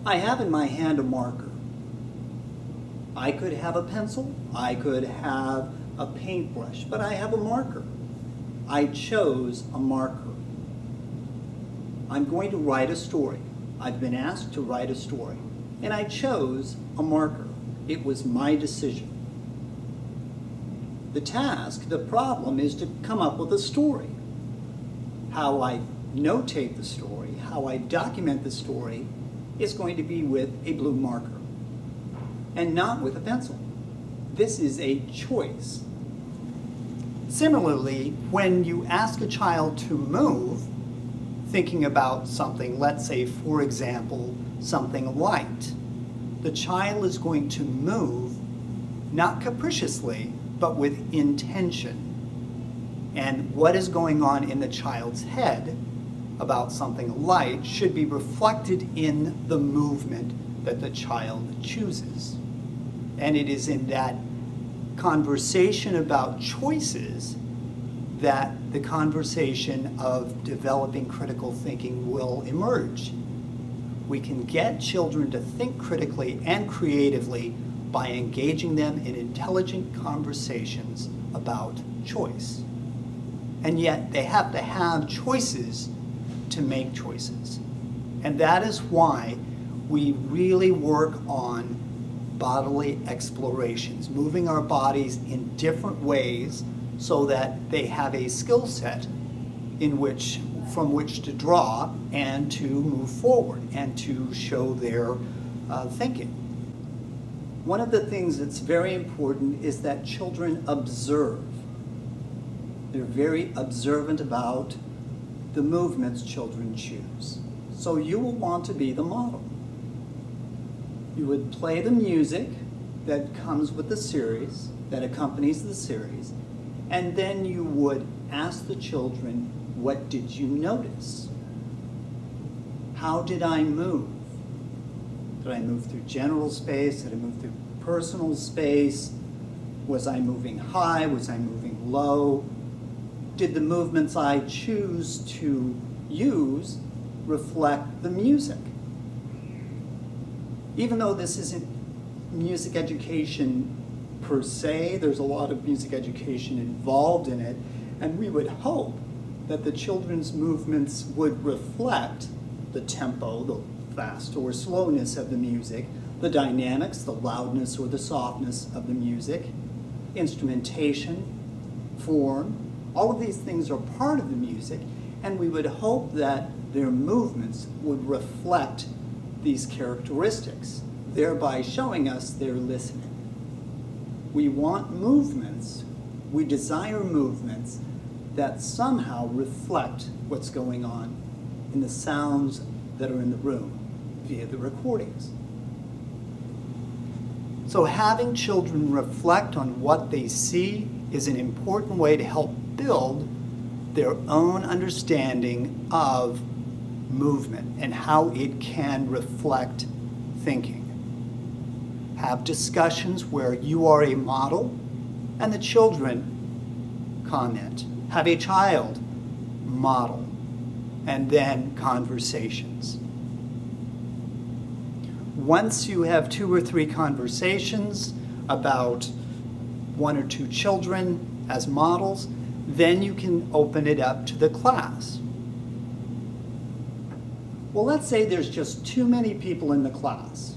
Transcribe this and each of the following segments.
I have in my hand a marker. I could have a pencil, I could have a paintbrush, but I have a marker. I chose a marker. I'm going to write a story. I've been asked to write a story, and I chose a marker. It was my decision. The task, the problem, is to come up with a story. How I notate the story, how I document the story, is going to be with a blue marker and not with a pencil. This is a choice. Similarly, when you ask a child to move, thinking about something, let's say, for example, something light, the child is going to move not capriciously, but with intention. And what is going on in the child's head about something light should be reflected in the movement that the child chooses. And it is in that conversation about choices that the conversation of developing critical thinking will emerge. We can get children to think critically and creatively by engaging them in intelligent conversations about choice. And yet they have to have choices to make choices. And that is why we really work on bodily explorations, moving our bodies in different ways so that they have a skill set from which to draw and to move forward and to show their thinking. One of the things that's very important is that children observe. They're very observant about the movements children choose. So you will want to be the model. You would play the music that comes with the series, that accompanies the series, and then you would ask the children, what did you notice? How did I move? Did I move through general space? Did I move through personal space? Was I moving high? Was I moving low? Did the movements I choose to use reflect the music? Even though this isn't music education per se, there's a lot of music education involved in it, and we would hope that the children's movements would reflect the tempo, the fast or slowness of the music, the dynamics, the loudness or the softness of the music, instrumentation, form. All of these things are part of the music, and we would hope that their movements would reflect these characteristics, thereby showing us they're listening. We want movements, we desire movements that somehow reflect what's going on in the sounds that are in the room via the recordings. So having children reflect on what they see is an important way to help build their own understanding of movement and how it can reflect thinking. Have discussions where you are a model and the children comment. Have a child model, and then conversations. Once you have 2 or 3 conversations about 1 or 2 children as models, then you can open it up to the class. Well, let's say there's just too many people in the class.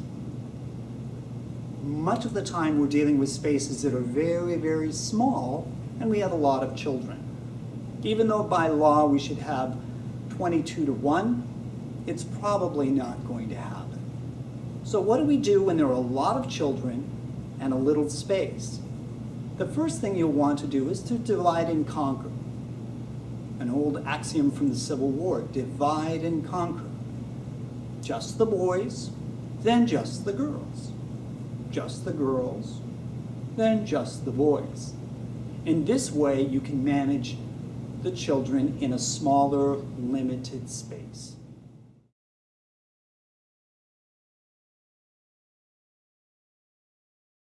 Much of the time we're dealing with spaces that are very, very small, and we have a lot of children. Even though by law we should have 22 to 1, it's probably not going to happen. So what do we do when there are a lot of children and a little space? The first thing you'll want to do is to divide and conquer. An old axiom from the Civil War, divide and conquer. Just the boys, then just the girls. Just the girls, then just the boys. In this way, you can manage the children in a smaller, limited space.